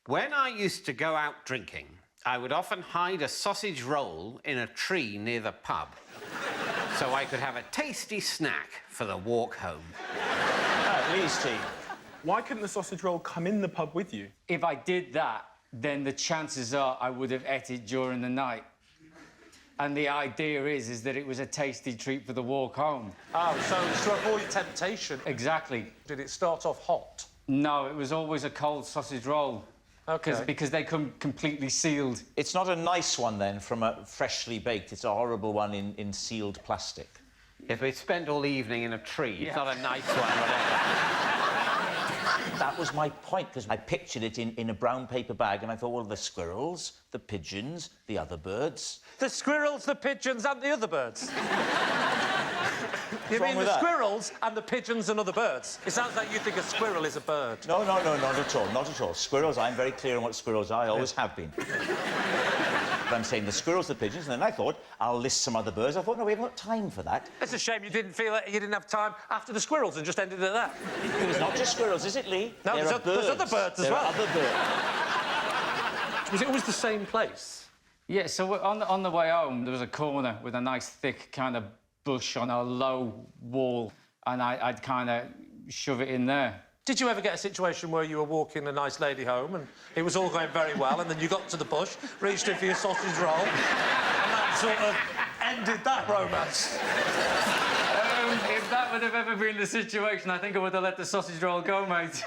When I used to go out drinking, I would often hide a sausage roll in a tree near the pub so I could have a tasty snack for the walk home. Lee's team. Why couldn't the sausage roll come in the pub with you? If I did that, then the chances are I would have ate it during the night. And the idea is that it was a tasty treat for the walk home. Oh, so it's to avoid temptation. Exactly. Did it start off hot? No, it was always a cold sausage roll. OK. Because they come completely sealed. It's not a nice one, then, from a freshly baked. It's a horrible one in sealed plastic. If we spent all evening in a tree, it's not a nice one, whatever. That was my point, because I pictured it in a brown paper bag, and I thought, well, the squirrels, the pigeons, the other birds. The squirrels, the pigeons and the other birds. You wrong mean with the that? squirrels and the pigeons and other birds? It sounds like you think a squirrel is a bird. No, not at all, not at all. Squirrels, I'm very clear on what squirrels are. I always have been. But I'm saying the squirrels, the pigeons, and then I thought, I'll list some other birds. I thought, no, we haven't got time for that. It's a shame you didn't feel that you didn't have time after the squirrels and just ended at that. It was not just squirrels, is it, Lee? No, there's other birds as well. There are other birds. Was it always the same place? Yeah, so on the way home, there was a corner with a nice, thick kind of bush on a low wall, and I'd kind of shove it in there. Did you ever get a situation where you were walking a nice lady home and it was all going very well, and then you got to the bush, reached in for your sausage roll, and that sort of ended that romance? If that would have ever been the situation, I think I would have let the sausage roll go, mate.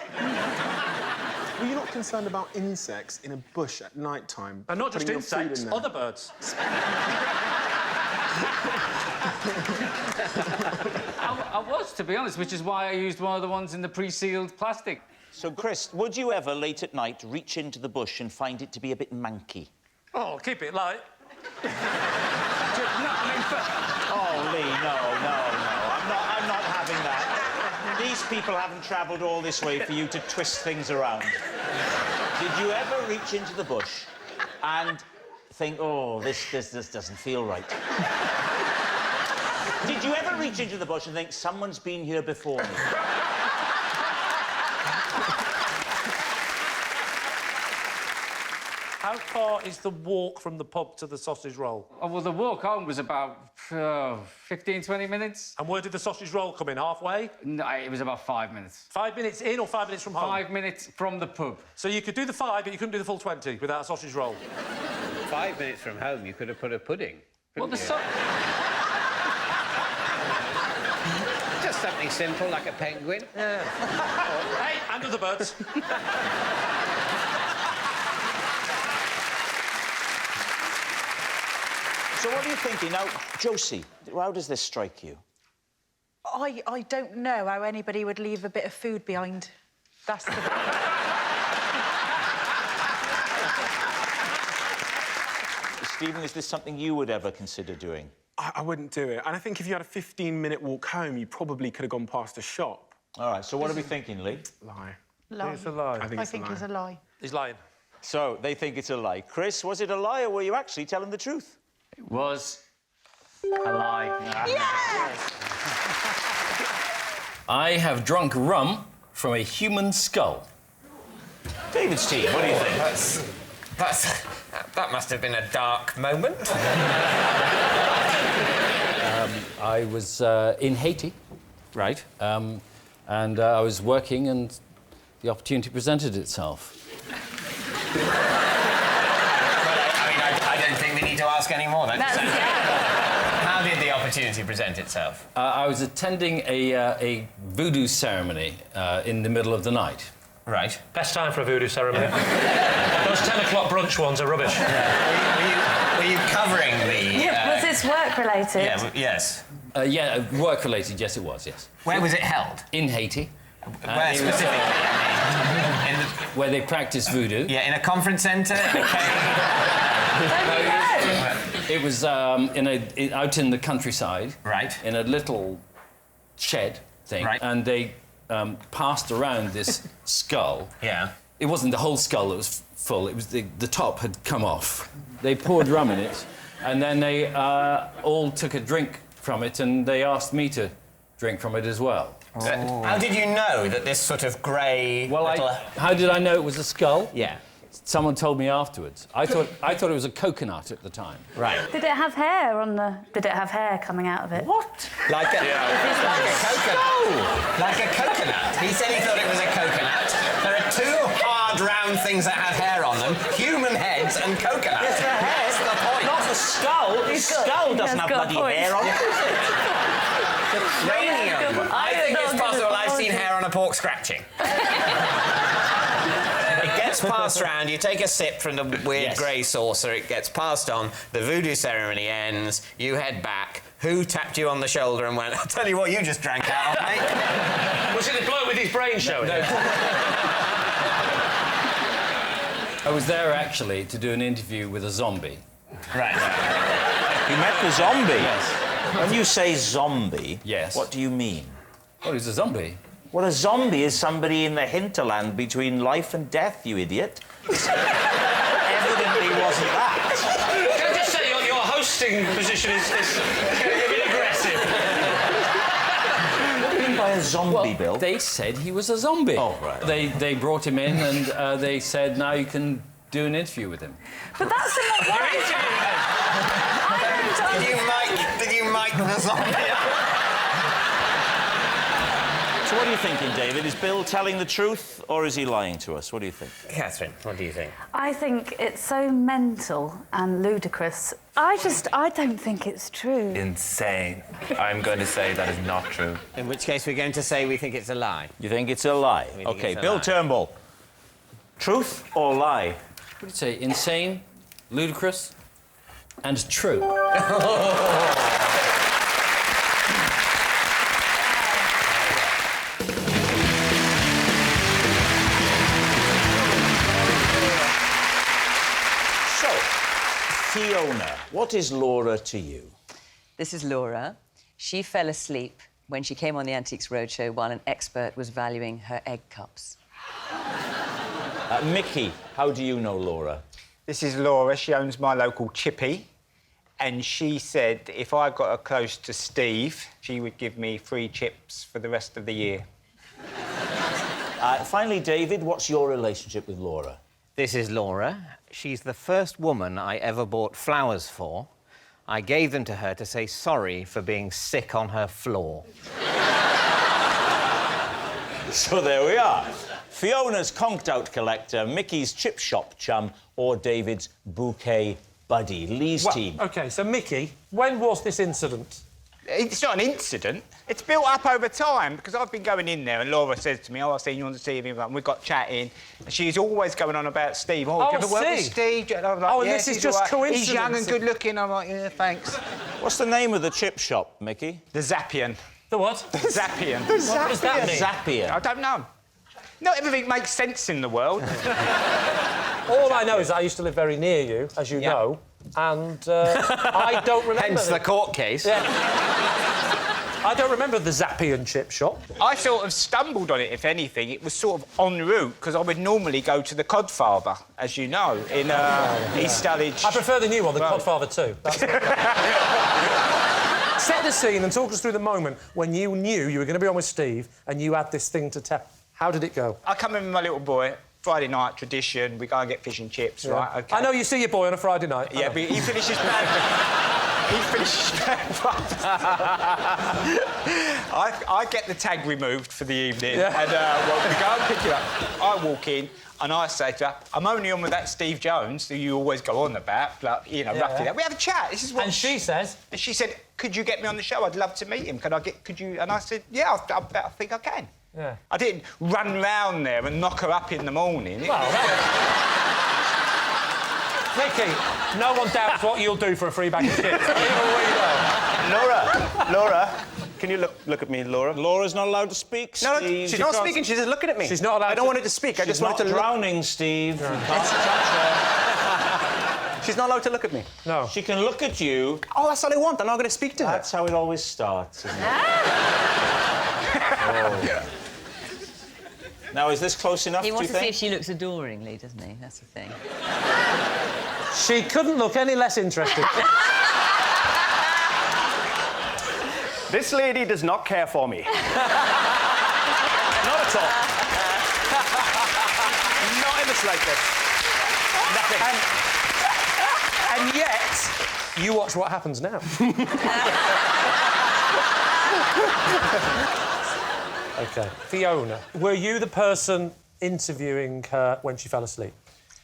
Were you not concerned about insects in a bush at night time? And not just putting your food insects, in there? other birds. I was, to be honest, which is why I used one of the ones in the pre-sealed plastic. So, Chris, would you ever, late at night, reach into the bush and find it to be a bit manky? Oh, keep it light. No, I mean, Oh, Lee, no. I'm not having that. These people haven't travelled all this way for you to twist things around. Did you ever reach into the bush and think, oh, this doesn't feel right? Did you ever reach into the bush and think, someone's been here before me? How far is the walk from the pub to the sausage roll? Oh, well, the walk home was about 15, 20 minutes. And where did the sausage roll come in? Halfway? No, it was about 5 minutes. 5 minutes in or 5 minutes from home? 5 minutes from the pub. So you could do the 5, but you couldn't do the full 20 without a sausage roll? 5 minutes from home, you could have put a pudding. Well, the Just something simple, like a penguin. Yeah. Hey, and other birds. So what are you thinking? Now, Josie, how does this strike you? I don't know how anybody would leave a bit of food behind. That's the... Stephen, is this something you would ever consider doing? I wouldn't do it. And I think if you had a 15-minute walk home, you probably could have gone past a shop. All right, so what are we thinking, Lee? Lie. lie. It's a lie. I think it's a lie. He's lying. So, they think it's a lie. Chris, was it a lie, or were you actually telling the truth? It was a lie. Yes! I have drunk rum from a human skull. David's team, what do you think? That must have been a dark moment. I was in Haiti, Right. and I was working, and the opportunity presented itself. I don't think we need to ask any more then. How did the opportunity present itself? I was attending a voodoo ceremony in the middle of the night. Right. Best time for a voodoo ceremony. Those 10 o'clock brunch ones are rubbish. Were you covering the... Was this work-related? Yeah, yes. Yeah, work-related, yes, it was, yes. Where was it held? In Haiti. Where specifically? I mean, Where they practice voodoo. yeah, in a conference centre? It was out in the countryside. Right. In a little shed thing. Right. And they passed around this skull. Yeah. It wasn't the whole skull that was full, it was the top had come off. They poured rum in it, and then they all took a drink from it, and they asked me to drink from it as well. How did you know that this sort of grey... Well, little... how did I know it was a skull? Yeah. someone told me afterwards. I thought it was a coconut at the time. Right. Did it have hair on the... Did it have hair coming out of it? What? Like a coconut. Like a coconut. He said he thought it was a coconut. There are two hard, round things that have hair on them. Human heads and coconuts. Yes, the head. That's the point. Not the skull. The skull doesn't have bloody hair on it, does it? The cranium. I think it's possible I've seen hair on a pork scratching. It gets passed round, you take a sip from the weird grey saucer, it gets passed on, the voodoo ceremony ends, you head back. Who tapped you on the shoulder and went, I'll tell you what you just drank out of, mate? Was it the bloke with his brain showing? No. I was there, actually, to do an interview with a zombie. Right. You met the zombie? Yes. When you say zombie, Yes. what do you mean? Oh, he's a zombie. Well, a zombie is somebody in the hinterland between life and death, you idiot. Evidently wasn't that. Can I just say your hosting position is getting a bit aggressive? What do you mean by a zombie, Bill? They said he was a zombie. Oh, right. They brought him in and they said, now you can do an interview with him. But that's not right. Did you mic the zombie? So what are you thinking, David? Is Bill telling the truth or is he lying to us? What do you think? Catherine, what do you think? I think it's so mental and ludicrous. I don't think it's true. Insane. I'm going to say that is not true. In which case we're going to say we think it's a lie. You think it's a lie? think OK, it's a Bill lie. Turnbull. Truth or lie? What did you say? Insane, ludicrous, and true. Fiona, what is Laura to you? This is Laura. She fell asleep when she came on the Antiques Roadshow while an expert was valuing her egg cups. Micky, how do you know Laura? This is Laura. She owns my local chippy. And she said if I got her close to Steve, she would give me free chips for the rest of the year. Finally, David, what's your relationship with Laura? This is Laura. She's the first woman I ever bought flowers for. I gave them to her to say sorry for being sick on her floor. So there we are. Fiona's conked-out collector, Micky's chip shop chum, or David's bouquet buddy. Lee's team. OK, so, Micky, when was this incident? It's not an incident. It's built up over time, because I've been going in there and Laura says to me, oh, I've seen you on the TV, and we got chatting, and she's always going on about Steve. Oh, do you ever work with Steve? And I was like, and yeah, this is he's just all right. coincidence. He's young and good-looking. I'm like, yeah, thanks. What's the name of the chip shop, Micky? The Zappian. The what? The Zappian. What does that mean? Zappian. I don't know. Not everything makes sense in the world. All I know is I used to live very near you, as you know, and I don't remember... Hence the court case. Yeah. I don't remember the Zappian chip shop. I sort of stumbled on it, if anything. It was sort of en route, because I would normally go to the Codfather, as you know, in East Dulwich. I prefer the new one, the Codfather 2. Set the scene and talk us through the moment when you knew you were going to be on with Steve and you had this thing to tell. How did it go? I come in with my little boy, Friday night tradition, we go and get fish and chips, right? Okay. I know you see your boy on a Friday night. Yeah, but he finishes I get the tag removed for the evening, and well, we go and pick it up. I walk in, and I say to her, I'm only on with that Steve Jones, who you always go on about, like, you know, roughly that. We have a chat. This is what... And she says... And she said, could you get me on the show? I'd love to meet him. Could you... And I said, yeah, I think I can. Yeah. I didn't run round there and knock her up in the morning. Well, Micky, no one doubts what you'll do for a free bag of chips. Laura, can you look at me, Laura? Laura's not allowed to speak, Steve. No, she's not speaking. She's just looking at me. She's not allowed I don't want her to speak. I just want her to drowning, Steve. No. She's not allowed to look at me. No. She can look at you. Oh, that's all I want. I'm not going to speak to her. That's how it always starts, isn't it? Oh. Now, is this close enough, He wants do to you see if think? she looks adoringly, doesn't he? That's the thing. She couldn't look any less interested. This lady does not care for me. Not at all. Not in the slightest. Nothing. And yet, you watch what happens now. OK. Fiona, were you the person interviewing her when she fell asleep?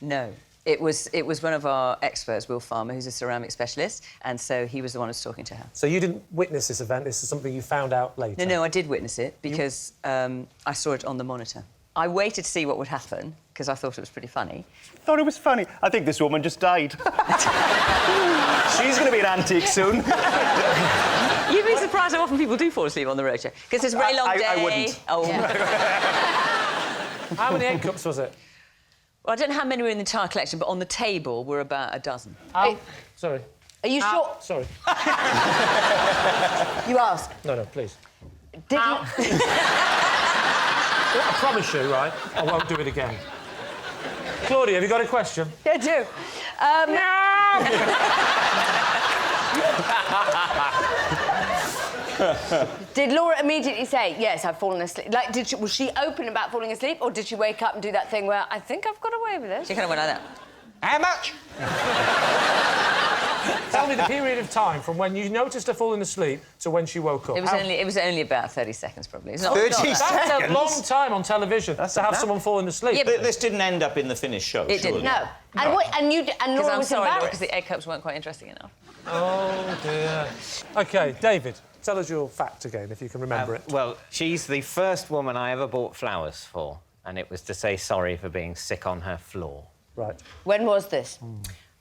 No. It was one of our experts, Will Farmer, who's a ceramic specialist, and so he was the one who was talking to her. So you didn't witness this event? This is something you found out later? No, I did witness it because I saw it on the monitor. I waited to see what would happen because I thought it was pretty funny. Thought it was funny. I think this woman just died. She's going to be an antique soon. You'd be surprised how often people do fall asleep on the roadshow because it's a very long day. I wouldn't. Oh. Yeah. How many egg cups was it? Well, I don't know how many were in the entire collection, but on the table were about a dozen. Sorry. Are you sure? Sorry. You ask. No, please. Did you... I promise you, right, I won't do it again. Claudia, have you got a question? Yeah, I do. Did Laura immediately say, yes, I've fallen asleep? Like, was she open about falling asleep, or did she wake up and do that thing where, I think I've got away with this? She kind of went like that. How much? Tell me the period of time from when you noticed her falling asleep to when she woke up. It was only about 30 seconds, probably. It's not 30 seconds? That's a long time on television to have someone falling asleep. Yeah, but this didn't end up in the finished show, It didn't. No. And Laura was embarrassed. Because the egg cups weren't quite interesting enough. Oh, dear. OK, David, tell us your fact again, if you can remember it. Well, she's the first woman I ever bought flowers for, and it was to say sorry for being sick on her floor. Right. When was this?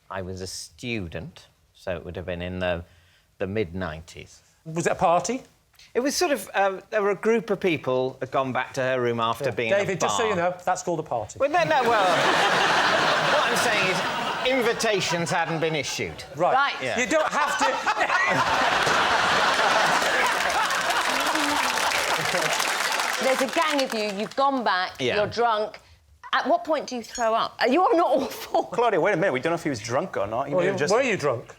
I was a student, so it would have been in the mid-90s. Was it a party? It was sort of... there were a group of people that had gone back to her room after being in a David, bar. just so you know, that's called a party. Well, no, well... what I'm saying is invitations hadn't been issued. Right. Yeah. You don't have to... There's a gang of you, you've gone back, Yeah. you're drunk. At what point do you throw up? You are not awful. Claudia, wait a minute. We don't know if he was drunk or not. He may have just... Were you drunk?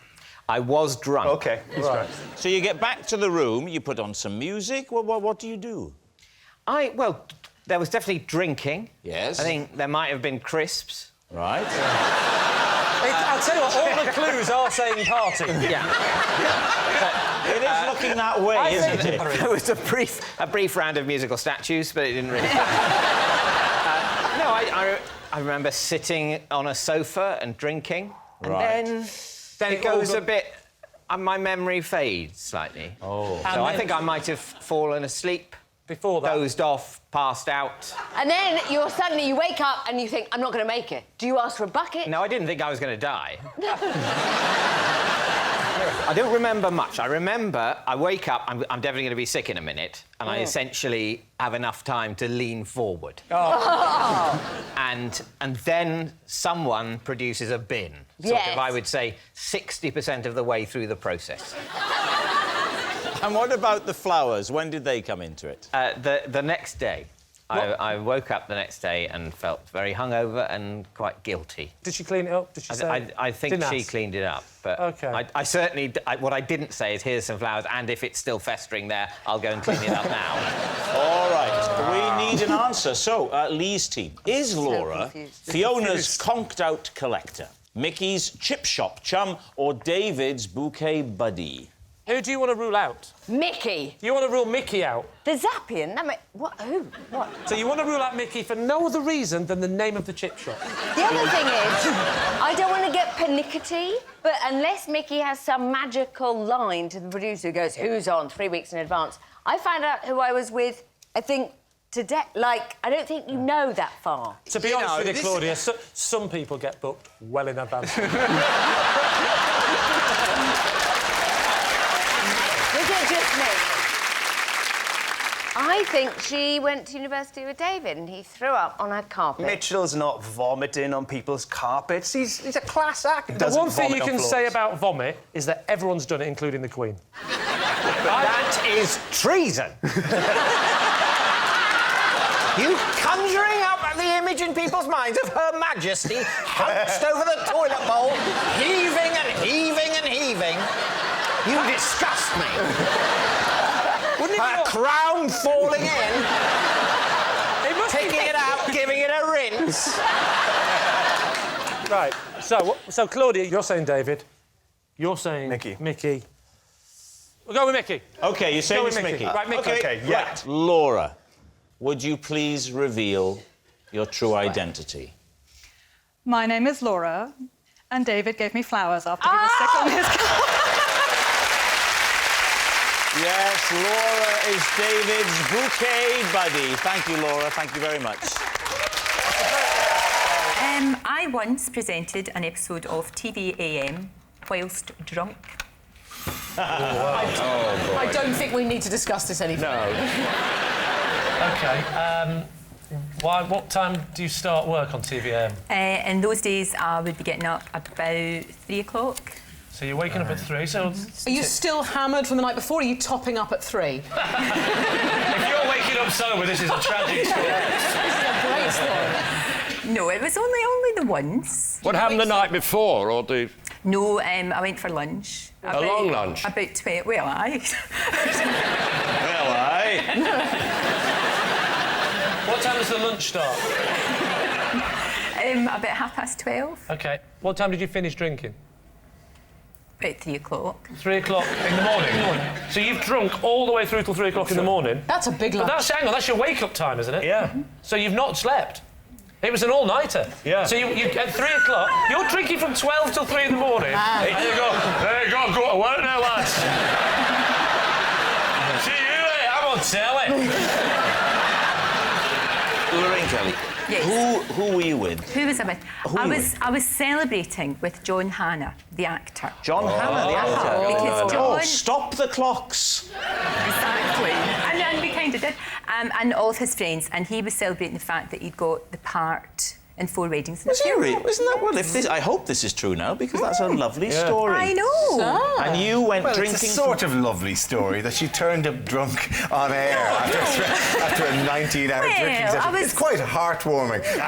I was drunk. OK. Right. So you get back to the room, you put on some music. What do you do? Well, there was definitely drinking. Yes. I think there might have been crisps. Right. I'll tell you what, all the clues are saying party. Yeah. It is looking that way, isn't it? There was a brief round of musical statues, but it didn't really... No, I remember sitting on a sofa and drinking, and then it goes a bit... my memory fades slightly. Oh. So I think I might have fallen asleep. Before that? Dozed off, passed out. And then you wake up and you think, I'm not going to make it. Do you ask for a bucket? No, I didn't think I was going to die. I don't remember much. I remember I wake up, I'm definitely going to be sick in a minute, and I essentially have enough time to lean forward. Oh. And then someone produces a bin. Sort of, I would say, 60% of the way through the process. And what about the flowers? When did they come into it? The next day. I woke up the next day and felt very hungover and quite guilty. Did she clean it up? Did she say... I think she cleaned it up, but OK. I certainly... what I didn't say is, here's some flowers, and if it's still festering there, I'll go and clean it up now. All right, we need an answer. So, Lee's team. Is Laura Fiona's conked-out collector, Micky's chip shop chum, or David's bouquet buddy? Who do you want to rule out? Micky. You want to rule Micky out? The Zappian? What? Who? What? So you want to rule out Micky for no other reason than the name of the chip shop? The other thing is, I don't want to get pernickety, but unless Micky has some magical line to the producer who goes, who's on 3 weeks in advance, I found out who I was with, I think, today. Like, I don't think you know that far. To be honest with you, Claudia, some people get booked well in advance. Was it just me? I think she went to university with David and he threw up on her carpet. Mitchell's not vomiting on people's carpets. He's a class act. The one thing you can say about vomit is that everyone's done it, including the Queen. That is treason. You conjuring up the image in people's minds of Her Majesty hunched over the toilet bowl, heaving and heaving and heaving. You disgust me. Her crown falling in, picking it out, giving it a rinse. Right, so Claudia, you're saying David. You're saying... Micky. We'll go with Micky. OK, you're saying it's Micky. Right, Micky. OK, yeah. Right. Laura, would you please reveal your true identity? My name is Laura, and David gave me flowers after he was sick on his car. Yes, Laura is David's bouquet buddy. Thank you, Laura. Thank you very much. I once presented an episode of TV AM whilst drunk. I don't think we need to discuss this any further. No. OK, what time do you start work on TVM? In those days, I would be getting up about 3 o'clock. So you're waking up at 3, so... Are you still hammered from the night before, or are you topping up at 3? If you're waking up sober, this is a tragic story. This is a great story. No, it was only the once. What happened the night before, or the... No, I went for lunch. A long lunch? About 12... Well, aye. Well, aye. What time does the lunch start? About 12:30. OK. What time did you finish drinking? About 3 o'clock. 3 o'clock in the morning? So you've drunk all the way through till 3 o'clock in the morning? That's a big lunch. But hang on, that's your wake-up time, isn't it? Yeah. So you've not slept? It was an all-nighter? Yeah. So you at 3 o'clock, you're drinking from 12 till 3 in the morning, and you go to work now, lads. See you later, I'm on telly. Lorraine Kelly. Yes. Who were you with? Who was I with? I was celebrating with John Hannah, the actor. John Hannah, the actor? Because John... stop the clocks! Exactly. And we kind of did. And all of his friends, and he was celebrating the fact that he'd got the part in 4 Weddings. Was he really? Isn't that... Well, I hope this is true now, because that's a lovely story. I know. And you went drinking... It's a sort of lovely story that she turned up drunk on air after a 19-hour drinking session. It's quite heartwarming. But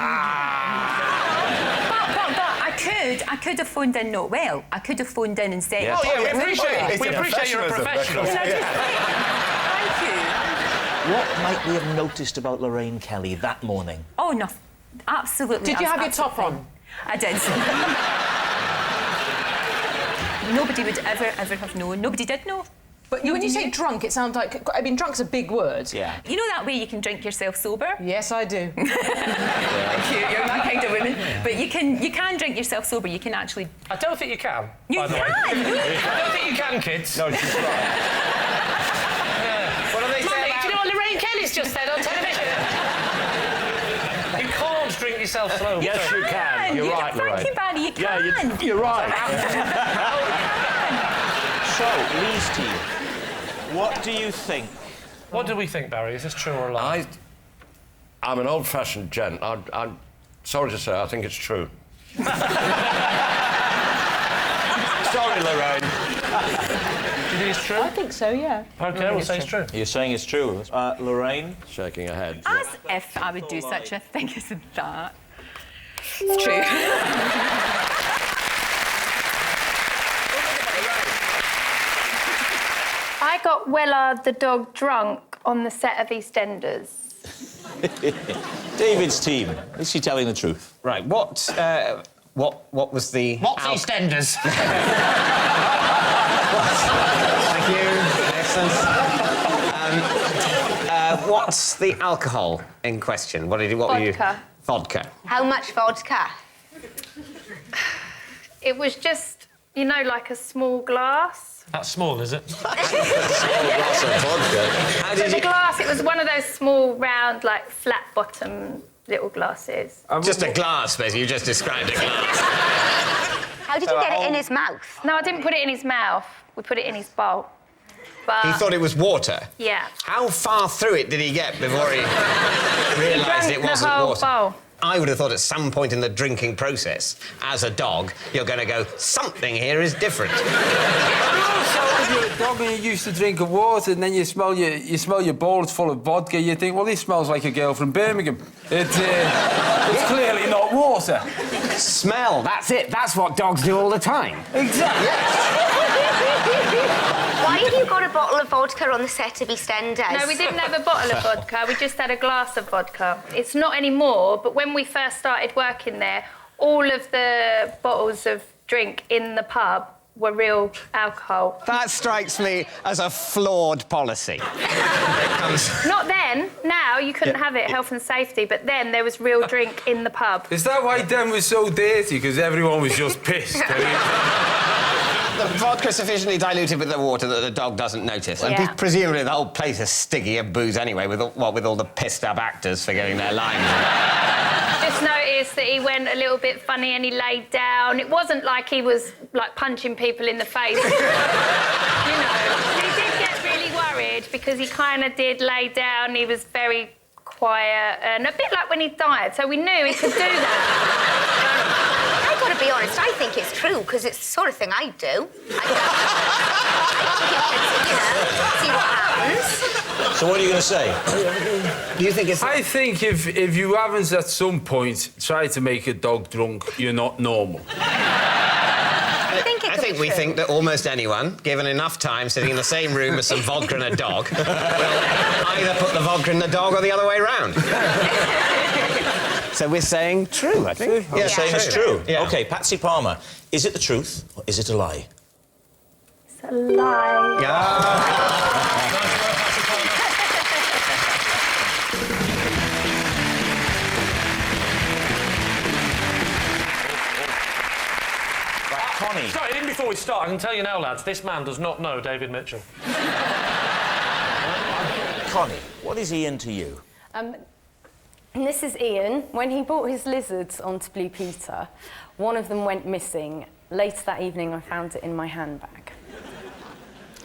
I could have phoned in not well. I could have phoned in and said... Oh, yeah, we appreciate you're a professional. Thank you. What might we have noticed about Lorraine Kelly that morning? Oh, no. Absolutely. Did you have your top on? I did. Nobody would ever have known. Nobody did know. But when you say drunk, it sounds like... I mean, drunk's a big word. Yeah. You know that way you can drink yourself sober? Yes, I do. Thank you. You're that kind of woman. But you can drink yourself sober. You can actually... I don't think you can, You by the way. can! I don't think you can, kids. No, she's right. What do they say about... Do you know what Lorraine Kelly's just said on television? You can't drink yourself slow. Yes, you can. You're right, Lorraine. Thank you, Barry. You can. Yeah, you're right. So, Lee's team, what do you think? What do we think, Barry? Is this true or a lie? I'm an old-fashioned gent. I'm sorry to say, I think it's true. Sorry, Lorraine. Do you think it's true? I think so, yeah. OK, we'll say it's true. You're saying it's true. Lorraine? Shaking her head. As if I would do such a thing as that. It's true. I got Wellard the dog drunk on the set of EastEnders. David's team. Is she telling the truth? Right, what was the... What's EastEnders? Thank you. Excellent. What's the alcohol in question? What were you... Vodka. How much vodka? It was just, you know, like a small glass. That's small, is it? Small glass of vodka. So the glass, it was one of those small, round, like, flat-bottom little glasses. Just a glass, basically. You just described a glass. How did you get it in his mouth? No, I didn't put it in his mouth. We put it in his bowl. But... He thought it was water? Yeah. How far through it did he get before he realised it wasn't water? Bowl. I would have thought at some point in the drinking process, as a dog, you're going to go, something here is different. Also, if you're a dog and you're used to drinking water and then you smell your bowl, it's full of vodka, you think, well, this smells like a girl from Birmingham. It's clearly not water. Smell, that's it. That's what dogs do all the time. Exactly. Why have you got a bottle of vodka on the set of EastEnders? No, we didn't have a bottle of vodka. We just had a glass of vodka. It's not anymore, but when we first started working there, all of the bottles of drink in the pub were real alcohol. That strikes me as a flawed policy. Not then. Now you couldn't have it, health and safety, but then there was real drink in the pub. Is that why Den was so dirty? Because everyone was just pissed. The vodka's sufficiently diluted with the water that the dog doesn't notice. And Yeah. presumably the whole place is sticky of booze anyway, with all the pissed-up actors forgetting their lines. Just noticed that he went a little bit funny and he laid down. It wasn't like he was, like, punching people in the face. You know, he did get really worried because he kind of did lay down. He was very quiet and a bit like when he died, so we knew he could do that. I've got to be honest, I think it's true, because it's the sort of thing I'd do. I see what happens. So what are you going to say? Do you think it's... I think if you haven't at some point tried to make a dog drunk, you're not normal. I think we think that almost anyone, given enough time sitting in the same room with some vodka and a dog, will either put the vodka in the dog or the other way round. So we're saying true, I think. You're saying it's true? Yeah. OK, Patsy Palmer, is it the truth or is it a lie? It's a lie. Konnie. Sorry, even before we start, I can tell you now, lads, this man does not know David Mitchell. Konnie, what is Ian to you? This is Ian. When he brought his lizards onto Blue Peter, one of them went missing. Later that evening, I found it in my handbag.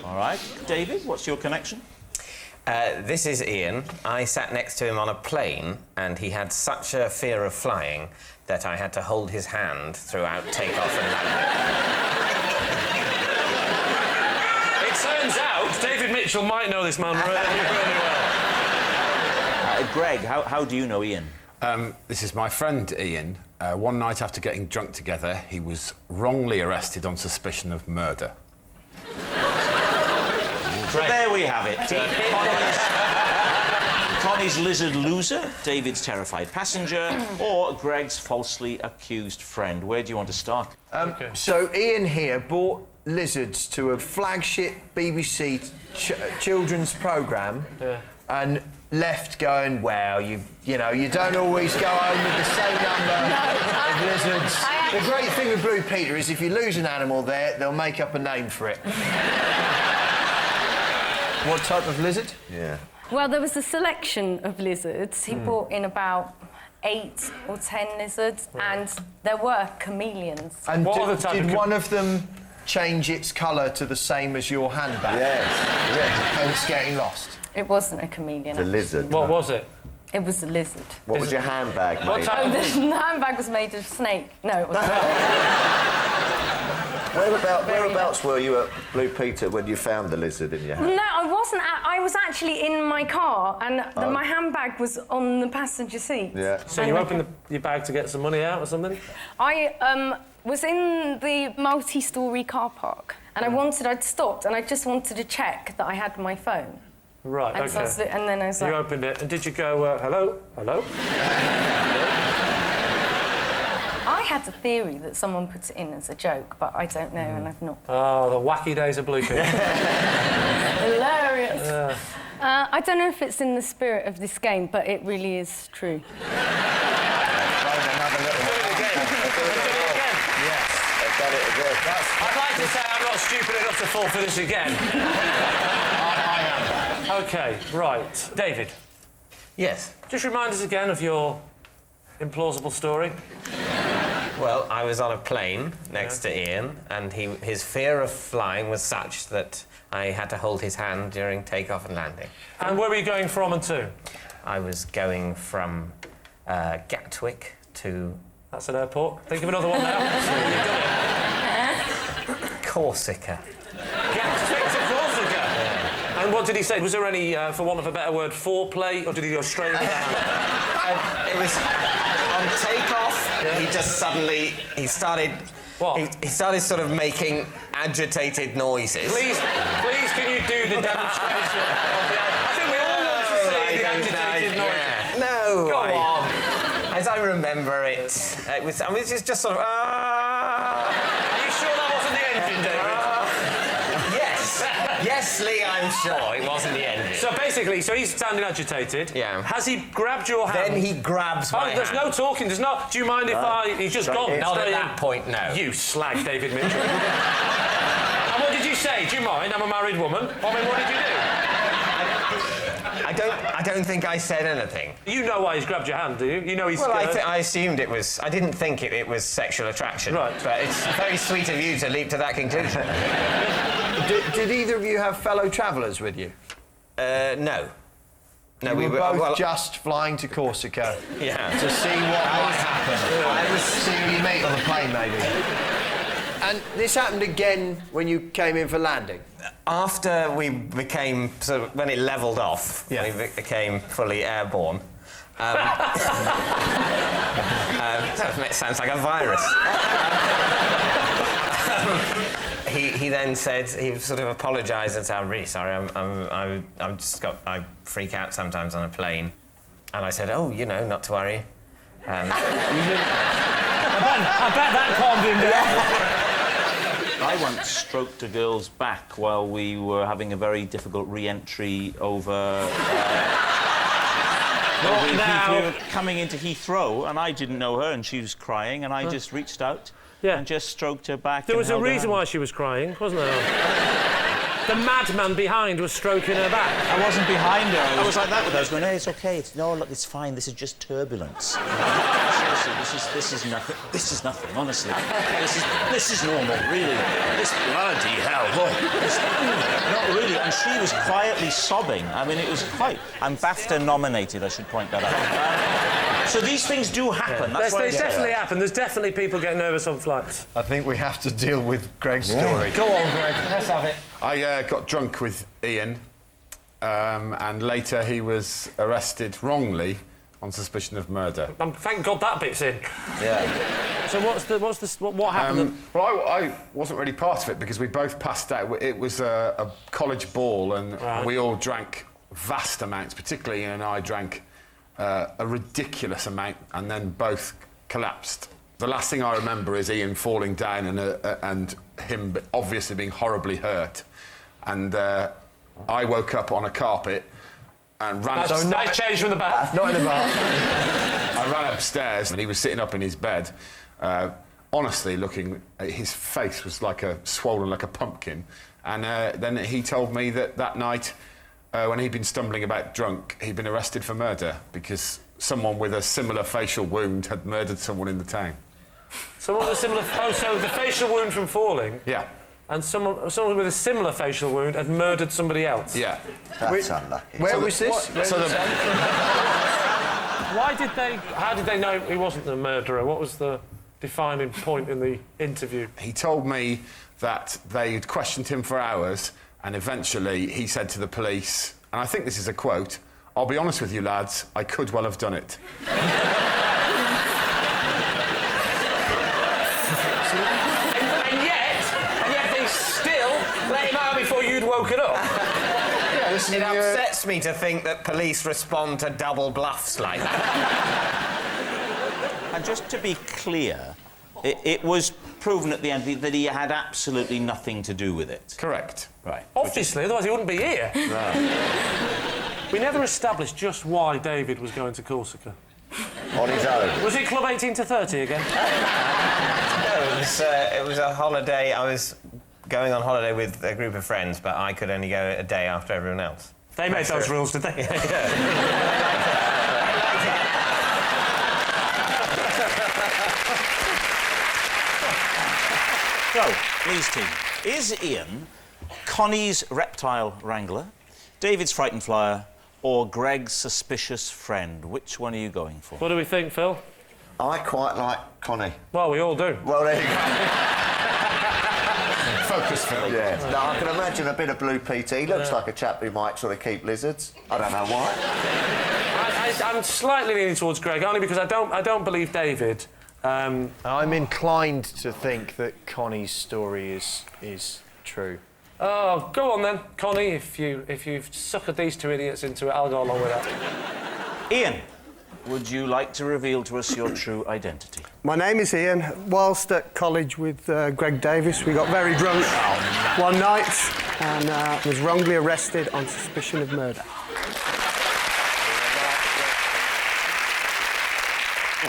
All right. David, what's your connection? This is Ian. I sat next to him on a plane, and he had such a fear of flying that I had to hold his hand throughout takeoff and landing. It turns out David Mitchell might know this man really, really well. Greg, how do you know Ian? This is my friend Ian. One night after getting drunk together, he was wrongly arrested on suspicion of murder. So there we have it. Connie's lizard loser, David's terrified passenger, or Greg's falsely accused friend. Where do you want to start? So Ian here brought lizards to a flagship BBC children's programme and left going, well, you know, you don't always go home with the same number of lizards. The great thing with Blue Peter is if you lose an animal there, they'll make up a name for it. What type of lizard? Yeah. Well, there was a selection of lizards. He brought in about 8 or 10 lizards, and there were chameleons. And did one of them change its colour to the same as your handbag? Yes. Hence getting lost. It wasn't a chameleon. The lizard. What was it? It was a lizard. What was your handbag made? The handbag was made of snake. No, it wasn't. Whereabouts were you at Blue Peter when you found the lizard in your hand? No, I wasn't. I was actually in my car, and my handbag was on the passenger seat. Yeah. So you opened your bag to get some money out or something? I was in the multi-storey car park, and I'd stopped, and I just wanted to check that I had my phone. Right, and OK. So and then I was you like... opened it, and did you go, hello? Hello? I had a theory that someone put it in as a joke, but I don't know, and I've not... Oh, the wacky days of Blue Peter. Hilarious. I don't know if it's in the spirit of this game, but it really is true. I'd like to say I'm not stupid enough to fall for this again. I am. OK, right. David. Yes? Just remind us again of your implausible story. Well, I was on a plane next to Ian, and his fear of flying was such that I had to hold his hand during takeoff and landing. And where were you going from and to? I was going from Gatwick to... That's an airport. Think of another one now. Corsica. Gatwick to Corsica? Yeah. And what did he say? Was there any, for want of a better word, foreplay, or did he go straight into that? It was on takeoff. Yeah. He just suddenly started. What? He started sort of making agitated noises. Please, can you do the demonstration? I think we all want to see the agitated noises. No. Go on. As I remember it. It was just sort of... Are you sure that wasn't the engine, David? Yes. Yes, Lee, I'm sure it wasn't the engine. So basically, he's sounding agitated. Yeah. Has he grabbed your hand? Then he grabs my hand. There's no talking. There's not... Do you mind if He's just gone. Not at that point, no. You slag, David Mitchell. And what did you say? Do you mind? I'm a married woman. I mean, what did you do? I don't think I said anything. You know why he's grabbed your hand, do you? You know he's... Well, I assumed it was... I didn't think it was sexual attraction. Right. But it's very sweet of you to leap to that conclusion. Did either of you have fellow travellers with you? No. No, we were both just flying to Corsica. Yeah. To see what might happen. See who you meet on the plane, maybe. And this happened again when you came in for landing? After we became... when it levelled off, we became fully airborne. That sounds like a virus. He then said, he sort of apologised and said, "I'm really sorry, I freak out sometimes on a plane." And I said, "Oh, not to worry." I bet that calmed him down. I once stroked a girl's back while we were having a very difficult re-entry over... we were coming into Heathrow, and I didn't know her, and she was crying, and I just reached out and just stroked her back. There was a reason why she was crying, wasn't there? The madman behind was stroking her back. I wasn't behind her. I was like that with her. I was going, "Hey, it's OK. No, look, it's fine. This is just turbulence. Seriously, this is nothing. This is nothing, honestly. This is normal, really. This bloody hell, look. Not really." And she was quietly sobbing. I mean, it was quite... I'm BAFTA nominated, I should point that out. So these things do happen. They definitely happen. There's definitely people getting nervous on flights. I think we have to deal with Greg's story. Go on, Greg. Let's have it. I got drunk with Ian, and later he was arrested wrongly on suspicion of murder. Thank God that bit's in. Yeah. So what happened? Well, I wasn't really part of it because we both passed out. It was a college ball, and we all drank vast amounts. Particularly Ian and I drank a ridiculous amount, and then both collapsed. The last thing I remember is Ian falling down and him obviously being horribly hurt. And I woke up on a carpet and ran... Nice change from the bath. Not in the bath. I ran upstairs and he was sitting up in his bed, honestly looking... His face was swollen like a pumpkin. And then he told me that night, when he'd been stumbling about drunk, he'd been arrested for murder because someone with a similar facial wound had murdered someone in the town. Someone with a similar... Oh, so the facial wound from falling? Yeah. And someone with a similar facial wound had murdered somebody else? Yeah. That's unlucky. Where was this? How did they know he wasn't the murderer? What was the defining point in the interview? He told me that they'd questioned him for hours, and eventually he said to the police, and I think this is a quote, "I'll be honest with you, lads, I could well have done it." and yet they still let him out before you'd woken up. It upsets me to think that police respond to double bluffs like that. And just to be clear, it was proven at the end that he had absolutely nothing to do with it. Correct. Right. Obviously, otherwise he wouldn't be here. No. We never established just why David was going to Corsica. On his own. Was it Club 18 to 30 again? No, it was a holiday. I was going on holiday with a group of friends, but I could only go a day after everyone else. They made those rules, did they? So, Lee's team. Is Ian Konnie's reptile wrangler, David's frightened flyer, or Greg's suspicious friend? Which one are you going for? What do we think, Phil? I quite like Konnie. Well, we all do. Well, there you go. Focus, Phil. Yeah. No, I can imagine a bit of blue PT. He looks like a chap who might sort of keep lizards. I don't know why. I'm slightly leaning towards Greg, only because I don't believe David. I'm inclined to think that Connie's story is true. Oh, go on then, Konnie. If you've suckered these two idiots into it, I'll go along with that. Ian, would you like to reveal to us your true identity? My name is Ian. Whilst at college with Greg Davies, we got very drunk one night and was wrongly arrested on suspicion of murder.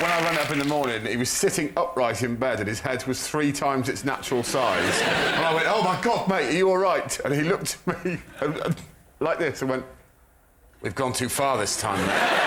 When I went up in the morning, he was sitting upright in bed and his head was 3 times its natural size. And I went, "Oh, my God, mate, are you all right?" And he looked at me like this and went, "We've gone too far this time, mate."